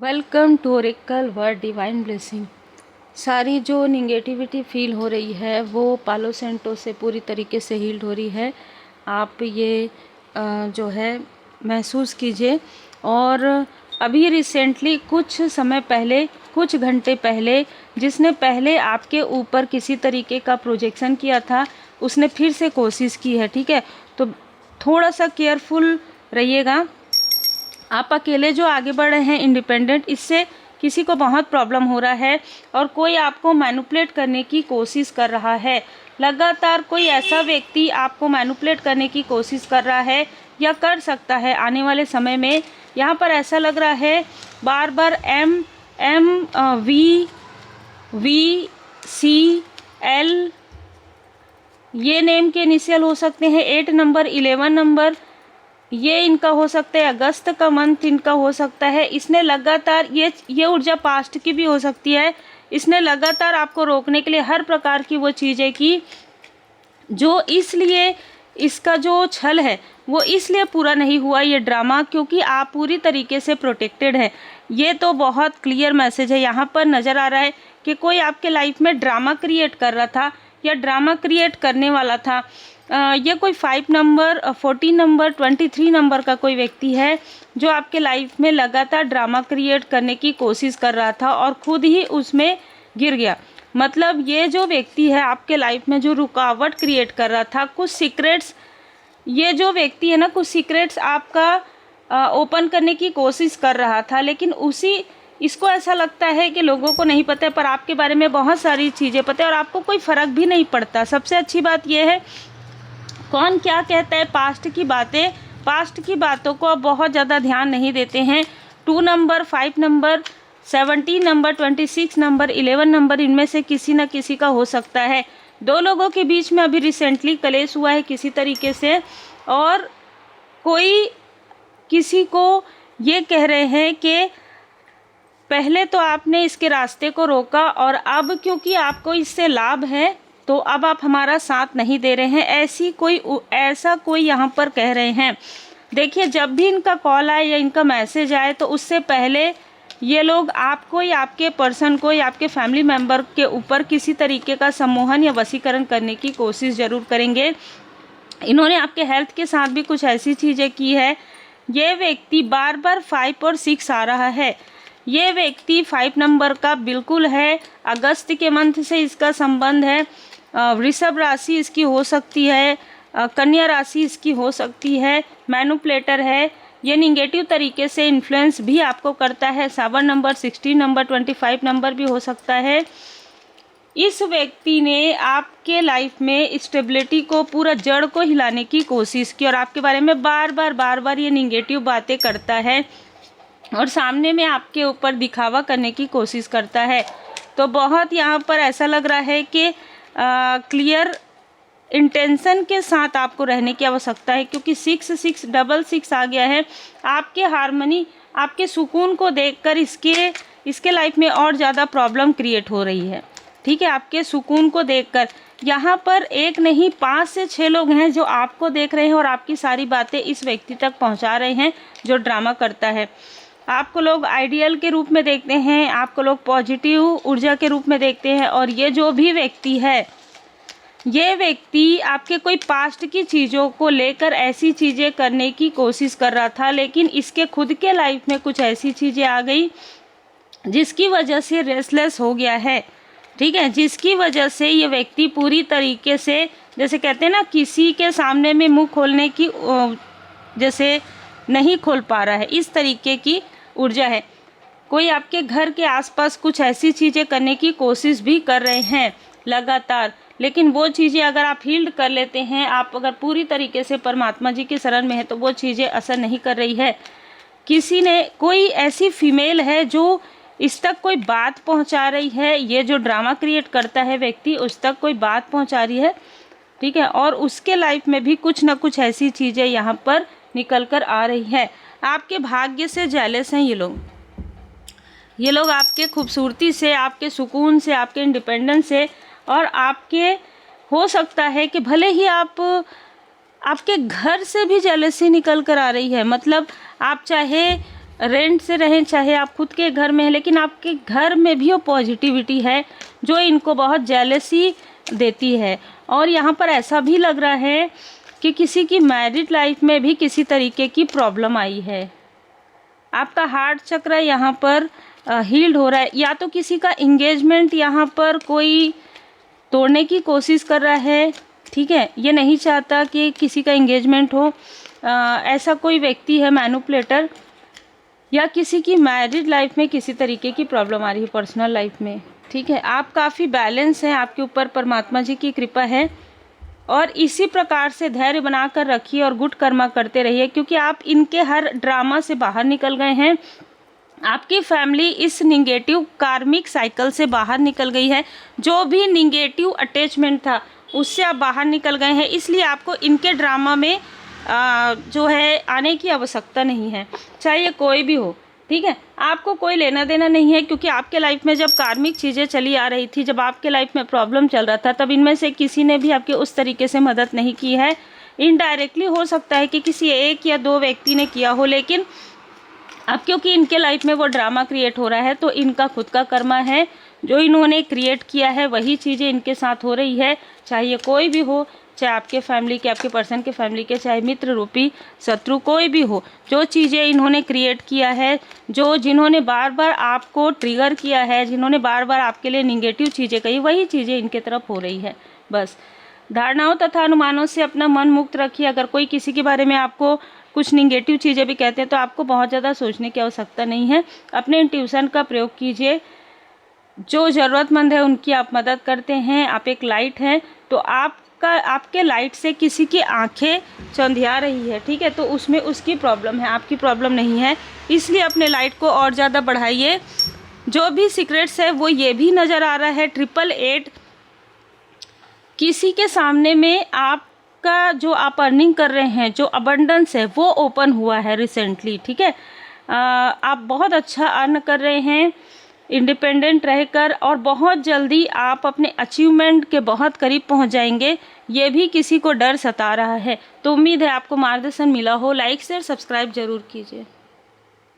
Welcome to Oracle word divine blessing. सारी जो negativity feel हो रही है वो पालो सेंटो से पूरी तरीके से हील्ड हो रही है। आप ये जो है महसूस कीजिए। और अभी रिसेंटली कुछ समय पहले, कुछ घंटे पहले, जिसने पहले आपके ऊपर किसी तरीके का प्रोजेक्शन किया था उसने फिर से कोशिश की है। ठीक है, तो थोड़ा सा केयरफुल रहिएगा। आप अकेले जो आगे बढ़ रहे हैं इंडिपेंडेंट, इससे किसी को बहुत प्रॉब्लम हो रहा है और कोई आपको मैनिपुलेट करने की कोशिश कर रहा है। लगातार कोई ऐसा व्यक्ति आपको मैनिपुलेट करने की कोशिश कर रहा है या कर सकता है आने वाले समय में। यहाँ पर ऐसा लग रहा है बार बार MVCL ये नेम के इनिशियल हो सकते हैं। 8 नंबर, 11 नंबर ये इनका हो सकता है। अगस्त का मंथ इनका हो सकता है। इसने लगातार ये ऊर्जा पास्ट की भी हो सकती है। इसने लगातार आपको रोकने के लिए हर प्रकार की वो चीज़ें की, जो इसलिए इसका जो छल है वो इसलिए पूरा नहीं हुआ ये ड्रामा, क्योंकि आप पूरी तरीके से प्रोटेक्टेड हैं। ये तो बहुत क्लियर मैसेज है। यहाँ पर नज़र आ रहा है कि कोई आपके लाइफ में ड्रामा क्रिएट कर रहा था या ड्रामा क्रिएट करने वाला था। ये कोई 5 नंबर, 14 नंबर, 23 नंबर का कोई व्यक्ति है जो आपके लाइफ में लगातार ड्रामा क्रिएट करने की कोशिश कर रहा था और खुद ही उसमें गिर गया। मतलब ये जो व्यक्ति है आपके लाइफ में जो रुकावट क्रिएट कर रहा था, कुछ सीक्रेट्स, ये जो व्यक्ति है ना, कुछ सीक्रेट्स आपका ओपन करने की कोशिश कर रहा था, लेकिन इसको ऐसा लगता है कि लोगों को नहीं पता है, पर आपके बारे में बहुत सारी चीज़ें पता है और आपको कोई फ़र्क भी नहीं पड़ता। सबसे अच्छी बात यह है, कौन क्या कहता है, पास्ट की बातों को आप बहुत ज़्यादा ध्यान नहीं देते हैं। 2 number, 5 number, 17 number, 26 number, 11 number, इनमें से किसी न किसी का हो सकता है। 2 लोगों के बीच में अभी रिसेंटली कलेश हुआ है किसी तरीके से, और कोई किसी को ये कह रहे हैं कि पहले तो आपने इसके रास्ते को रोका और अब क्योंकि आपको इससे लाभ है तो अब आप हमारा साथ नहीं दे रहे हैं, ऐसा कोई यहाँ पर कह रहे हैं। देखिए, जब भी इनका कॉल आए या इनका मैसेज आए तो उससे पहले ये लोग आपको या आपके पर्सन को या आपके फैमिली मेम्बर के ऊपर किसी तरीके का सम्मोहन या वशीकरण करने की कोशिश ज़रूर करेंगे। इन्होंने आपके हेल्थ के साथ भी कुछ ऐसी चीज़ें की है। ये व्यक्ति बार बार 5 और 6 आ रहा है। ये व्यक्ति 5 नंबर का बिल्कुल है। अगस्त के मंथ से इसका संबंध है। वृषभ राशि इसकी हो सकती है, कन्या राशि इसकी हो सकती है। मैनिपुलेटर है। ये निगेटिव तरीके से इन्फ्लुएंस भी आपको करता है। 7 नंबर, 16 नंबर, 25 नंबर भी हो सकता है। इस व्यक्ति ने आपके लाइफ में स्टेबिलिटी को, पूरा जड़ को हिलाने की कोशिश की और आपके बारे में बार बार ये निगेटिव बातें करता है और सामने में आपके ऊपर दिखावा करने की कोशिश करता है। तो बहुत यहाँ पर ऐसा लग रहा है कि क्लियर इंटेंशन के साथ आपको रहने की आवश्यकता है, क्योंकि 666 आ गया है। आपके हार्मनी, आपके सुकून को देखकर इसके लाइफ में और ज़्यादा प्रॉब्लम क्रिएट हो रही है। ठीक है, आपके सुकून को देखकर यहाँ पर एक नहीं 5 से 6 लोग हैं जो आपको देख रहे हैं और आपकी सारी बातें इस व्यक्ति तक पहुँचा रहे हैं जो ड्रामा करता है। आपको लोग आइडियल के रूप में देखते हैं, आपको लोग पॉजिटिव ऊर्जा के रूप में देखते हैं। और ये जो भी व्यक्ति है, ये व्यक्ति आपके कोई पास्ट की चीज़ों को लेकर ऐसी चीज़ें करने की कोशिश कर रहा था, लेकिन इसके खुद के लाइफ में कुछ ऐसी चीज़ें आ गई जिसकी वजह से रेस्टलेस हो गया है। ठीक है, जिसकी वजह से ये व्यक्ति पूरी तरीके से, जैसे कहते हैं ना, किसी के सामने में मुंह खोलने की जैसे नहीं खोल पा रहा है, इस तरीके की ऊर्जा है। कोई आपके घर के आसपास कुछ ऐसी चीज़ें करने की कोशिश भी कर रहे हैं लगातार, लेकिन वो चीज़ें अगर आप हील्ड कर लेते हैं, आप अगर पूरी तरीके से परमात्मा जी की शरण में है, तो वो चीज़ें असर नहीं कर रही है। कोई ऐसी फीमेल है जो इस तक कोई बात पहुंचा रही है। ये जो ड्रामा क्रिएट करता है व्यक्ति, उस तक कोई बात पहुंचा रही है। ठीक है, और उसके लाइफ में भी कुछ ना कुछ ऐसी चीज़ें यहाँ पर निकल कर आ रही है। आपके भाग्य से जेलस हैं ये लोग आपके खूबसूरती से, आपके सुकून से, आपके इंडिपेंडेंस से, और आपके हो सकता है कि भले ही आपके घर से भी जेलसी निकल कर आ रही है। मतलब आप चाहे रेंट से रहें चाहे आप खुद के घर में हैं, लेकिन आपके घर में भी वो पॉजिटिविटी है जो इनको बहुत जेलसी देती है। और यहाँ पर ऐसा भी लग रहा है कि किसी की मैरिड लाइफ में भी किसी तरीके की प्रॉब्लम आई है। आपका हार्ट चक्र यहाँ पर हील्ड हो रहा है, या तो किसी का इंगेजमेंट यहाँ पर कोई तोड़ने की कोशिश कर रहा है, ठीक है, ये नहीं चाहता कि किसी का इंगेजमेंट हो। ऐसा कोई व्यक्ति है मैनिपुलेटर, या किसी की मैरिड लाइफ में किसी तरीके की प्रॉब्लम आ रही है पर्सनल लाइफ में, ठीक है। आप काफ़ी बैलेंस हैं, आपके ऊपर परमात्मा जी की कृपा है, और इसी प्रकार से धैर्य बना कर रखिए और गुड कर्मा करते रहिए, क्योंकि आप इनके हर ड्रामा से बाहर निकल गए हैं। आपकी फैमिली इस निगेटिव कार्मिक साइकिल से बाहर निकल गई है। जो भी निगेटिव अटैचमेंट था उससे आप बाहर निकल गए हैं, इसलिए आपको इनके ड्रामा में जो है आने की आवश्यकता नहीं है, चाहे ये कोई भी हो, ठीक है। आपको कोई लेना देना नहीं है, क्योंकि आपके लाइफ में जब कार्मिक चीज़ें चली आ रही थी, जब आपके लाइफ में प्रॉब्लम चल रहा था, तब इनमें से किसी ने भी आपके उस तरीके से मदद नहीं की है। इनडायरेक्टली हो सकता है कि किसी एक या दो व्यक्ति ने किया हो, लेकिन अब क्योंकि इनके लाइफ में वो ड्रामा क्रिएट हो रहा है, तो इनका खुद का कर्मा है, जो इन्होंने क्रिएट किया है वही चीज़ें इनके साथ हो रही है। चाहे ये कोई भी हो, चाहे आपके फैमिली के, आपके पर्सन के फैमिली के, चाहे मित्र रूपी शत्रु कोई भी हो, जो चीज़ें इन्होंने क्रिएट किया है, जिन्होंने बार बार आपको ट्रिगर किया है, जिन्होंने बार बार आपके लिए निगेटिव चीज़ें कही, वही चीज़ें इनके तरफ हो रही है। बस धारणाओं तथा अनुमानों से अपना मन मुक्त रखिए। अगर कोई किसी के बारे में आपको कुछ निगेटिव चीज़ें भी कहते हैं तो आपको बहुत ज़्यादा सोचने की आवश्यकता नहीं है। अपने इंट्यूशन का प्रयोग कीजिए। जो ज़रूरतमंद है उनकी आप मदद करते हैं। आप एक लाइट हैं, तो आपके लाइट से किसी की आंखें चंधिया रही है, ठीक है, तो उसमें उसकी प्रॉब्लम है, आपकी प्रॉब्लम नहीं है। इसलिए अपने लाइट को और ज़्यादा बढ़ाइए। जो भी सीक्रेट्स है वो ये भी नज़र आ रहा है 888 किसी के सामने में आपका जो आप अर्निंग कर रहे हैं, जो अबंडेंस है वो ओपन हुआ है रिसेंटली, ठीक है। आप बहुत अच्छा अर्न कर रहे हैं इंडिपेंडेंट रहकर, और बहुत जल्दी आप अपने अचीवमेंट के बहुत करीब पहुंच जाएंगे। ये भी किसी को डर सता रहा है, तो उम्मीद है आपको मार्गदर्शन मिला हो। लाइक शेयर सब्सक्राइब जरूर कीजिए।